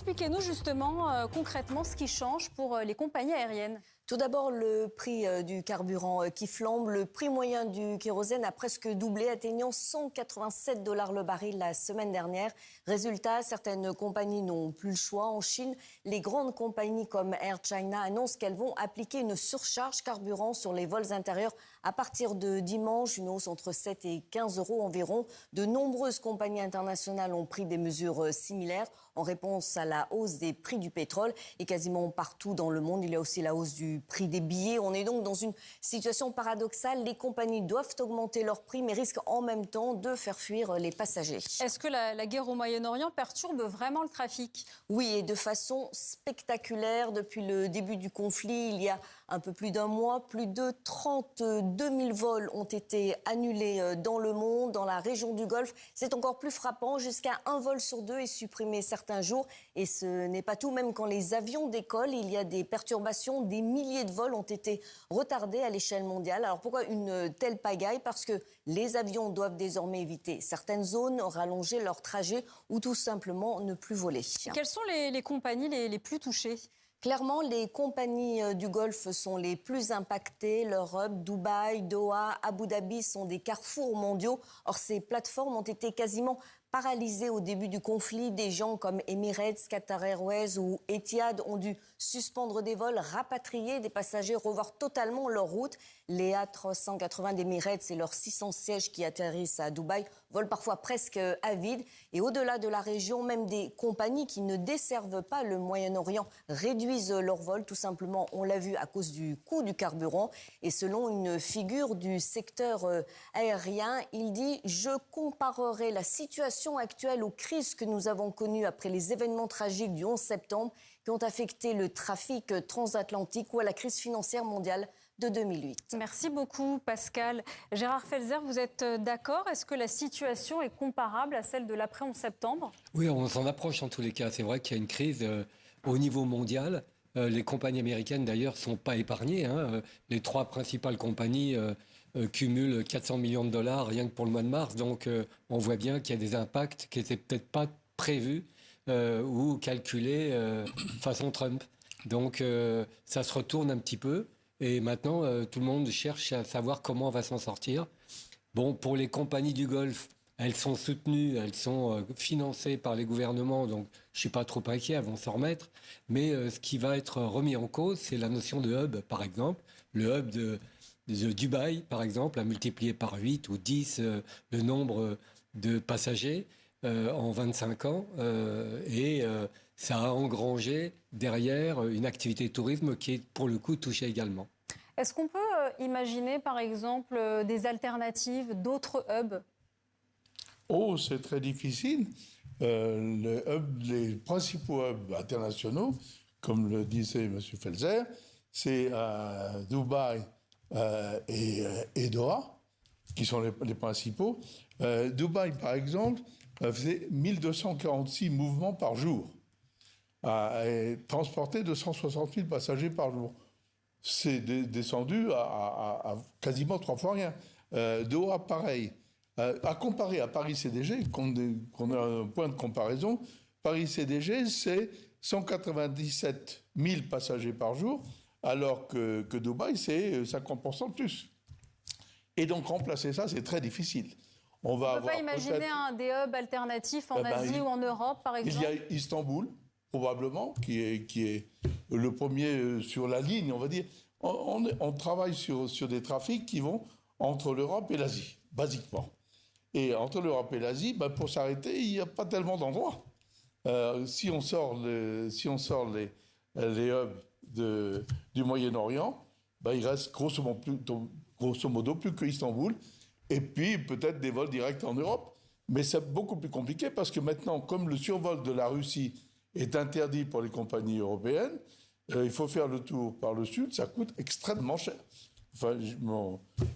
expliquez-nous justement concrètement ce qui change pour les compagnies aériennes. Tout d'abord, le prix du carburant qui flambe. Le prix moyen du kérosène a presque doublé, atteignant 187 $ le baril la semaine dernière. Résultat, certaines compagnies n'ont plus le choix. En Chine, les grandes compagnies comme Air China annoncent qu'elles vont appliquer une surcharge carburant sur les vols intérieurs à partir de dimanche, une hausse entre 7 et 15 € environ. De nombreuses compagnies internationales ont pris des mesures similaires en réponse à la hausse des prix du pétrole. Et quasiment partout dans le monde, il y a aussi la hausse du prix des billets. On est donc dans une situation paradoxale. Les compagnies doivent augmenter leurs prix, mais risquent en même temps de faire fuir les passagers. Est-ce que la guerre au Moyen-Orient perturbe vraiment le trafic? Oui, et de façon spectaculaire. Depuis le début du conflit, il y a un peu plus d'un mois, plus de 32 000 vols ont été annulés dans le monde. Dans la région du Golfe, c'est encore plus frappant. Jusqu'à un vol sur deux est supprimé certains jours. Et ce n'est pas tout. Même quand les avions décollent, il y a des perturbations. Des milliers de vols ont été retardés à l'échelle mondiale. Alors pourquoi une telle pagaille? Parce que les avions doivent désormais éviter certaines zones, rallonger leur trajet ou tout simplement ne plus voler. Quelles sont les compagnies les plus touchées? Clairement, les compagnies du Golfe sont les plus impactées. Leurs hubs, Dubaï, Doha, Abu Dhabi sont des carrefours mondiaux. Or, ces plateformes ont été quasiment paralysées au début du conflit. Des gens comme Emirates, Qatar Airways ou Etihad ont dû suspendre des vols, rapatrier des passagers, revoir totalement leur route. Les A380 d'Emirates et leurs 600 sièges qui atterrissent à Dubaï volent parfois presque à vide. Et au-delà de la région, même des compagnies qui ne desservent pas le Moyen-Orient réduisent leurs vols. Tout simplement, on l'a vu, à cause du coût du carburant. Et selon une figure du secteur aérien, il dit « Je comparerai la situation actuelle aux crises que nous avons connues après les événements tragiques du 11 septembre qui ont affecté le trafic transatlantique ou à la crise financière mondiale de 2008. » Merci beaucoup Pascal. Gérard Felzer, vous êtes d'accord? Est-ce que la situation est comparable à celle de l'après-11 septembre? Oui, on s'en approche en tous les cas. C'est vrai qu'il y a une crise au niveau mondial. Les compagnies américaines d'ailleurs ne sont pas épargnées. Les trois principales compagnies cumulent 400 millions de dollars rien que pour le mois de mars. Donc on voit bien qu'il y a des impacts qui n'étaient peut-être pas prévus ou calculés façon Trump. Donc ça se retourne un petit peu. Et maintenant, tout le monde cherche à savoir comment on va s'en sortir. Bon, pour les compagnies du Golfe, elles sont soutenues, elles sont financées par les gouvernements, donc je ne suis pas trop inquiet, elles vont s'en remettre. Mais ce qui va être remis en cause, c'est la notion de hub, par exemple. Le hub de Dubaï, par exemple, a multiplié par 8 ou 10 le nombre de passagers en 25 ans. Et ça a engrangé derrière une activité de tourisme qui est pour le coup touchée également. Est-ce qu'on peut imaginer, par exemple, des alternatives, d'autres hubs? Oh, c'est très difficile. Les principaux hubs internationaux, comme le disait M. Felzer, c'est Dubaï et Doha, qui sont les principaux. Dubaï, par exemple, faisait 1246 mouvements par jour et transportait 260 000 passagers par jour. C'est descendu à quasiment 3 fois rien. Doha, pareil. À comparer à Paris-CDG, qu'on a un point de comparaison, Paris-CDG, c'est 197 000 passagers par jour, alors que Dubaï, c'est 50% de plus. Et donc, remplacer ça, c'est très difficile. On ne peut pas imaginer des hubs alternatifs en Asie ou en Europe, par exemple? Il y a Istanbul, probablement, qui est le premier sur la ligne, on va dire. On travaille sur des trafics qui vont entre l'Europe et l'Asie, basiquement. Et entre l'Europe et l'Asie, pour s'arrêter, il n'y a pas tellement d'endroits. Si on sort les hubs du Moyen-Orient, il reste grosso modo plus que Istanbul, et puis peut-être des vols directs en Europe. Mais c'est beaucoup plus compliqué parce que maintenant, comme le survol de la Russie est interdit pour les compagnies européennes, il faut faire le tour par le sud, ça coûte extrêmement cher.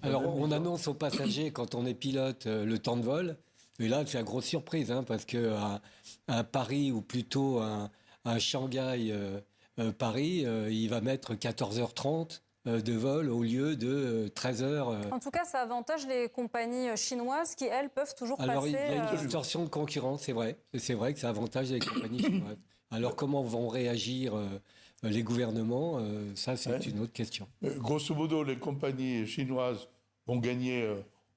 Alors, on annonce aux passagers, quand on est pilote, le temps de vol. Et là, c'est la grosse surprise, parce qu'à Paris, ou plutôt à Shanghai, Paris, il va mettre 14h30 de vol au lieu de 13h. En tout cas, ça avantage les compagnies chinoises qui, elles, peuvent toujours passer... Alors, il y a une distorsion de concurrence, c'est vrai. C'est vrai que ça avantage les compagnies chinoises. Alors comment vont réagir les gouvernements? Ça, c'est une autre question. Grosso modo, les compagnies chinoises vont gagner,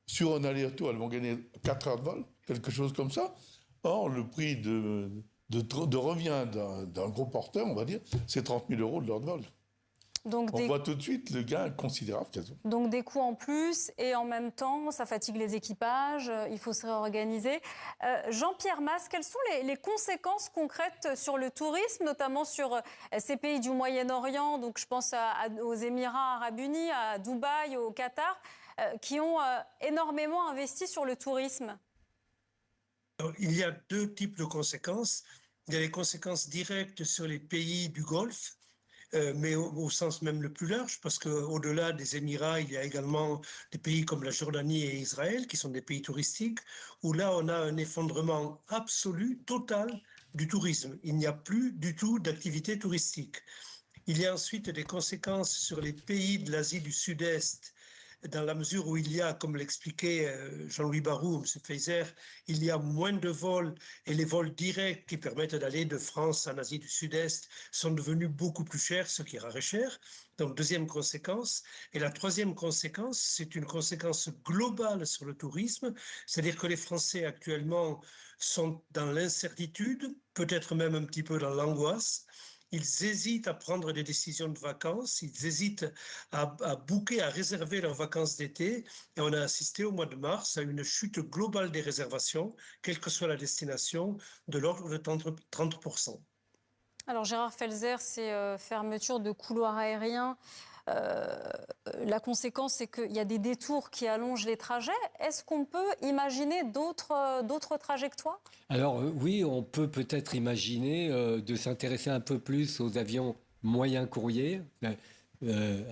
sur un aller-retour, elles vont gagner 4 heures de vol, quelque chose comme ça. Or, le prix de revient d'un gros porteur, on va dire, c'est 30 000 € de l'heure de vol. Donc on voit tout de suite le gain considérable qu'elles ont. Donc des coûts en plus et en même temps, ça fatigue les équipages, il faut se réorganiser. Jean-Pierre Mas, quelles sont les conséquences concrètes sur le tourisme, notamment sur ces pays du Moyen-Orient, donc je pense aux Émirats arabes unis, à Dubaï, au Qatar, qui ont énormément investi sur le tourisme? Alors, il y a deux types de conséquences. Il y a les conséquences directes sur les pays du Golfe, mais au sens même le plus large, parce qu'au-delà des Émirats, il y a également des pays comme la Jordanie et Israël, qui sont des pays touristiques, où là, on a un effondrement absolu, total du tourisme. Il n'y a plus du tout d'activité touristique. Il y a ensuite des conséquences sur les pays de l'Asie du Sud-Est, dans la mesure où il y a, comme l'expliquait Jean-Louis Barrou, M. Feizer, il y a moins de vols et les vols directs qui permettent d'aller de France en Asie du Sud-Est sont devenus beaucoup plus chers, ce qui est cher. Donc, deuxième conséquence. Et la troisième conséquence, c'est une conséquence globale sur le tourisme, c'est-à-dire que les Français actuellement sont dans l'incertitude, peut-être même un petit peu dans l'angoisse. Ils hésitent à prendre des décisions de vacances, ils hésitent à booker, à réserver leurs vacances d'été. Et on a assisté au mois de mars à une chute globale des réservations, quelle que soit la destination, de l'ordre de 30%. Alors Gérard Felzer, c'est fermeture de couloirs aériens. La conséquence, c'est qu'il y a des détours qui allongent les trajets. Est-ce qu'on peut imaginer d'autres trajectoires? Alors oui, on peut peut-être imaginer de s'intéresser un peu plus aux avions moyens courriers,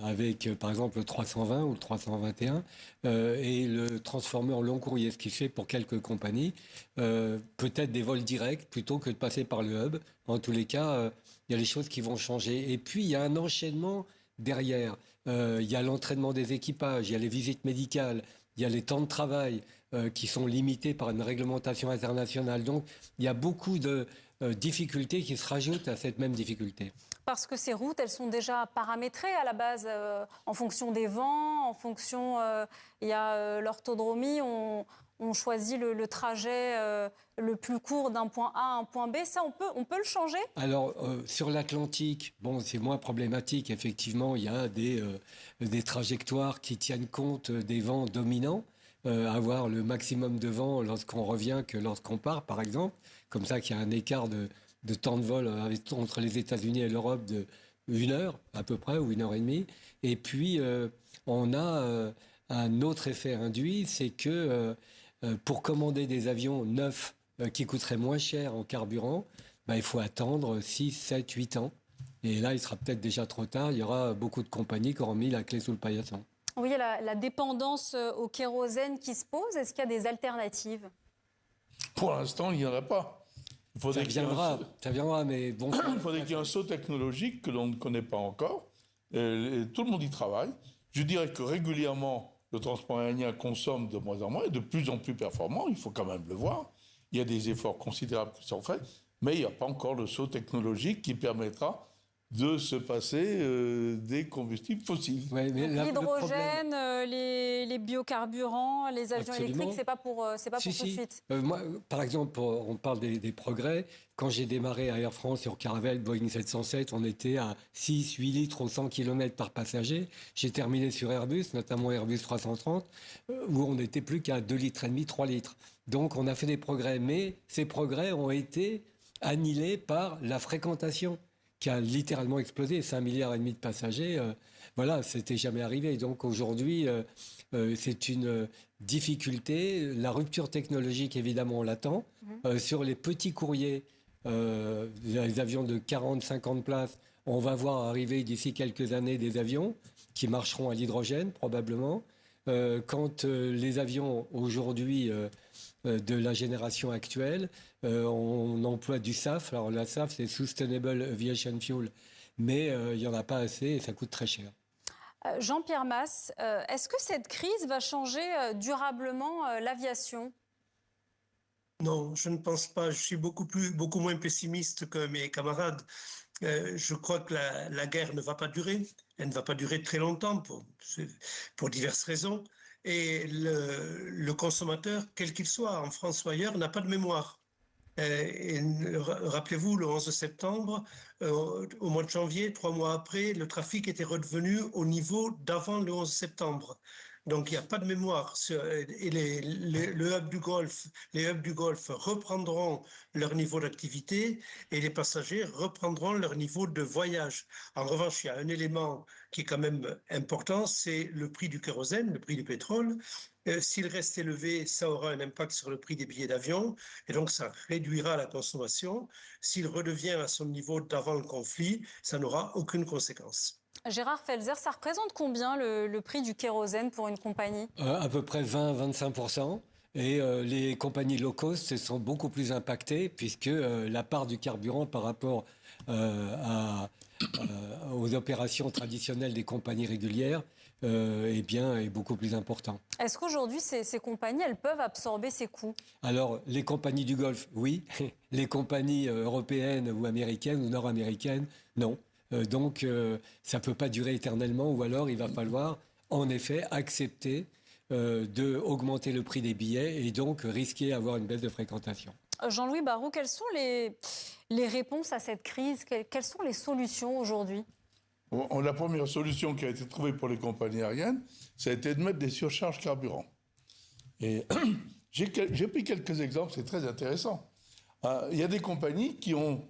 avec par exemple le 320 ou le 321, et le transformer en long courrier, ce qui fait pour quelques compagnies peut-être des vols directs plutôt que de passer par le hub. En tous les cas, il y a les choses qui vont changer. Et puis il y a un enchaînement derrière. Il y a l'entraînement des équipages, il y a les visites médicales, il y a les temps de travail qui sont limités par une réglementation internationale. Donc, il y a beaucoup de difficultés qui se rajoutent à cette même difficulté. Parce que ces routes, elles sont déjà paramétrées à la base en fonction des vents, en fonction... il y a l'orthodromie, on choisit le trajet le plus court d'un point A à un point B. Ça, on peut le changer? Alors, sur l'Atlantique, bon, c'est moins problématique. Effectivement, il y a des trajectoires qui tiennent compte des vents dominants. Avoir le maximum de vent lorsqu'on revient que lorsqu'on part, par exemple. Comme ça qu'il y a un écart de temps de vol entre les États-Unis et l'Europe de 1 heure à peu près, ou 1 heure et demie. Et puis, on a un autre effet induit, c'est que pour commander des avions neufs qui coûteraient moins cher en carburant, il faut attendre 6, 7, 8 ans. Et là, il sera peut-être déjà trop tard. Il y aura beaucoup de compagnies qui auront mis la clé sous le paillasson. Oui, il y a la dépendance au kérosène qui se pose. Est-ce qu'il y a des alternatives? Pour l'instant, il n'y en a pas. Ça viendra, mais bon... Il faudrait qu'il y ait un saut technologique que l'on ne connaît pas encore. Et tout le monde y travaille. Je dirais que régulièrement, le transport aérien consomme de moins en moins et de plus en plus performant. Il faut quand même le voir. Il y a des efforts considérables qui sont faits, mais il n'y a pas encore le saut technologique qui permettra de se passer des combustibles fossiles. Ouais, l'hydrogène, les biocarburants, les avions électriques, c'est pas pour tout de suite. Moi, par exemple, on parle des progrès. Quand j'ai démarré à Air France sur Caravelle, Boeing 707, on était à 6-8 litres au 100 km par passager. J'ai terminé sur Airbus, notamment Airbus 330, où on n'était plus qu'à 2,5 litres, 3 litres. Donc on a fait des progrès, mais ces progrès ont été annihilés par la fréquentation, qui a littéralement explosé, 5,5 milliards de passagers, voilà, c'était jamais arrivé. Donc aujourd'hui, c'est une difficulté. La rupture technologique, évidemment, on l'attend. Sur les petits courriers, les avions de 40-50 places, on va voir arriver d'ici quelques années des avions qui marcheront à l'hydrogène, probablement. Quand les avions, aujourd'hui, de la génération actuelle, on emploie du SAF. Alors la SAF, c'est Sustainable Aviation Fuel, mais il n'y en a pas assez et ça coûte très cher. Jean-Pierre Mas, est-ce que cette crise va changer durablement l'aviation? Non, je ne pense pas. Je suis beaucoup moins pessimiste que mes camarades. Je crois que la guerre ne va pas durer. Elle ne va pas durer très longtemps pour diverses raisons. Et le consommateur, quel qu'il soit, en France ou ailleurs, n'a pas de mémoire. Rappelez-vous, le 11 septembre, au mois de janvier, 3 mois après, le trafic était redevenu au niveau d'avant le 11 septembre. Donc, il n'y a pas de mémoire. Et les hubs du Golfe reprendront leur niveau d'activité et les passagers reprendront leur niveau de voyage. En revanche, il y a un élément qui est quand même important, c'est le prix du kérosène, le prix du pétrole. S'il reste élevé, ça aura un impact sur le prix des billets d'avion et donc ça réduira la consommation. S'il redevient à son niveau d'avant le conflit, ça n'aura aucune conséquence. Gérard Felzer, ça représente combien le prix du kérosène pour une compagnie? À peu près 20-25%. Et les compagnies low cost se sont beaucoup plus impactées puisque la part du carburant par rapport aux opérations traditionnelles des compagnies régulières est beaucoup plus important. Est-ce qu'aujourd'hui, ces compagnies, elles peuvent absorber ces coûts? Alors, les compagnies du Golfe, oui. Les compagnies européennes ou américaines ou nord-américaines, non. Donc, ça ne peut pas durer éternellement ou alors il va falloir, en effet, accepter d'augmenter le prix des billets et donc risquer d'avoir une baisse de fréquentation. Jean-Louis Barraud, quelles sont les réponses à cette crise? Quelles sont les solutions aujourd'hui? La première solution qui a été trouvée pour les compagnies aériennes, ça a été de mettre des surcharges carburant. Et j'ai pris quelques exemples, c'est très intéressant. Il y a des compagnies qui ont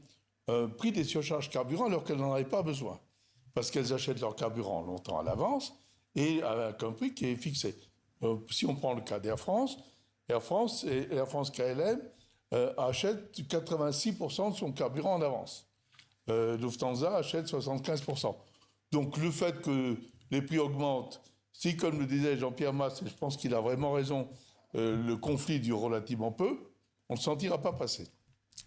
pris des surcharges carburant alors qu'elles n'en avaient pas besoin, parce qu'elles achètent leur carburant longtemps à l'avance et avec un prix qui est fixé. Si on prend le cas d'Air France, Air France et Air France KLM achètent 86% de son carburant en avance. Lufthansa achète 75%. Donc le fait que les prix augmentent, si, comme le disait Jean-Pierre Masse, et je pense qu'il a vraiment raison, le conflit dure relativement peu, on ne le sentira pas passer.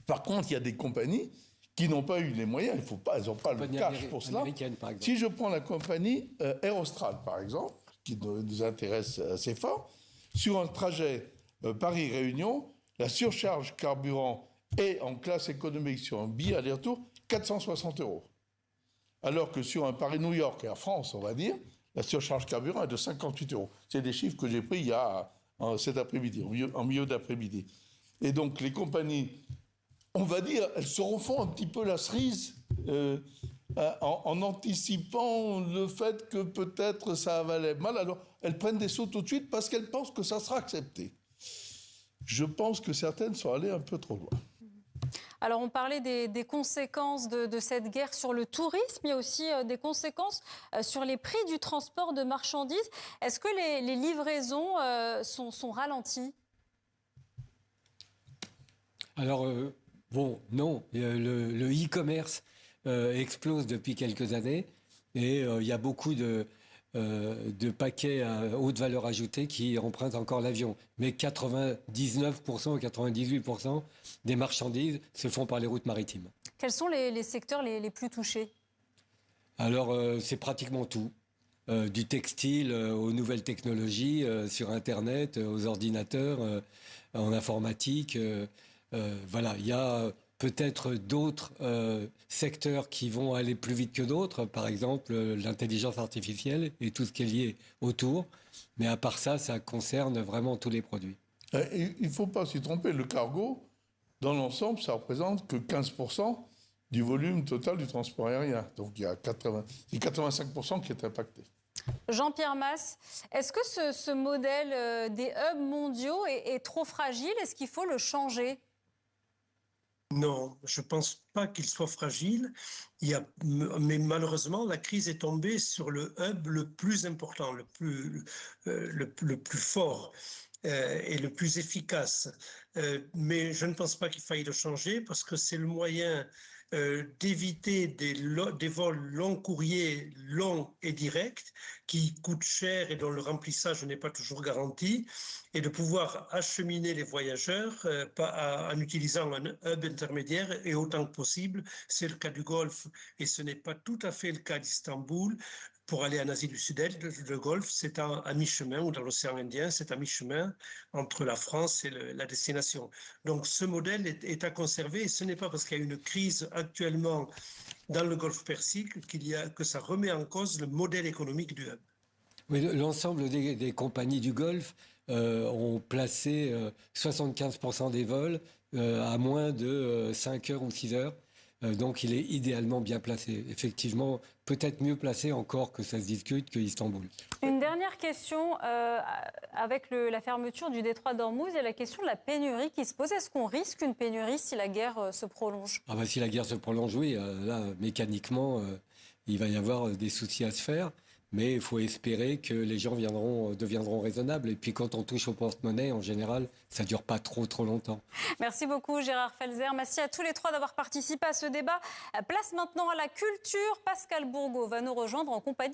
Par contre, il y a des compagnies qui n'ont pas eu les moyens, elles n'ont pas le cash pour cela. Si je prends la compagnie Air Austral, par exemple, qui nous intéresse assez fort, sur un trajet Paris-Réunion, la surcharge carburant est en classe économique sur un billet aller-retour 460 €. Alors que sur un Paris-New York, Air France, on va dire, la surcharge carburant est de 58 €. C'est des chiffres que j'ai pris il y a cet après-midi, en milieu d'après-midi. Et donc les compagnies, on va dire, elles se refont un petit peu la cerise en anticipant le fait que peut-être ça valait mal. Alors elles prennent des sauts tout de suite parce qu'elles pensent que ça sera accepté. Je pense que certaines sont allées un peu trop loin. Alors, on parlait des conséquences de cette guerre sur le tourisme. Il y a aussi des conséquences sur les prix du transport de marchandises. Est-ce que les livraisons sont ralenties? Alors, non. Le e-commerce explose depuis quelques années et il y a beaucoup de paquets à haute valeur ajoutée qui empruntent encore l'avion. Mais 99% ou 98% des marchandises se font par les routes maritimes. Quels sont les secteurs les plus touchés? Alors, c'est pratiquement tout. Du textile aux nouvelles technologies, sur Internet, aux ordinateurs, en informatique. Voilà, il y a peut-être d'autres secteurs qui vont aller plus vite que d'autres, par exemple l'intelligence artificielle et tout ce qui est lié autour. Mais à part ça, ça concerne vraiment tous les produits. Il ne faut pas s'y tromper, le cargo, dans l'ensemble, ça représente que 15% du volume total du transport aérien. Donc il y a 85% qui est impacté. Jean-Pierre Masse, est-ce que ce modèle des hubs mondiaux est trop fragile? Est-ce qu'il faut le changer? Non, je ne pense pas qu'il soit fragile. Mais malheureusement, la crise est tombée sur le hub le plus important, le plus fort et le plus efficace. Mais je ne pense pas qu'il faille le changer parce que c'est le moyen d'éviter des vols long courriers, longs et directs, qui coûtent cher et dont le remplissage n'est pas toujours garanti. et de pouvoir acheminer les voyageurs en utilisant un hub intermédiaire et autant que possible. C'est le cas du Golfe et ce n'est pas tout à fait le cas d'Istanbul. Pour aller en Asie du Sud-Est, le Golfe, c'est à mi-chemin, ou dans l'océan Indien, c'est à mi-chemin entre la France et la destination. Donc ce modèle est à conserver et ce n'est pas parce qu'il y a une crise actuellement dans le Golfe Persique que ça remet en cause le modèle économique du hub. Oui, l'ensemble des compagnies du Golfe ont placé 75% des vols à moins de 5 heures ou 6 heures. Donc il est idéalement bien placé. Effectivement, peut-être mieux placé encore que ça se discute que Istanbul. Une dernière question. Avec la fermeture du détroit d'Ormuz, il y a la question de la pénurie qui se pose. Est-ce qu'on risque une pénurie si la guerre se prolonge? Ah bah, si la guerre se prolonge, oui, là, mécaniquement, il va y avoir des soucis à se faire. Mais il faut espérer que les gens deviendront raisonnables. Et puis quand on touche au porte-monnaie, en général, ça ne dure pas trop longtemps. Merci beaucoup Gérard Felzer. Merci à tous les trois d'avoir participé à ce débat. Place maintenant à la culture. Pascal Bourgault va nous rejoindre en compagnie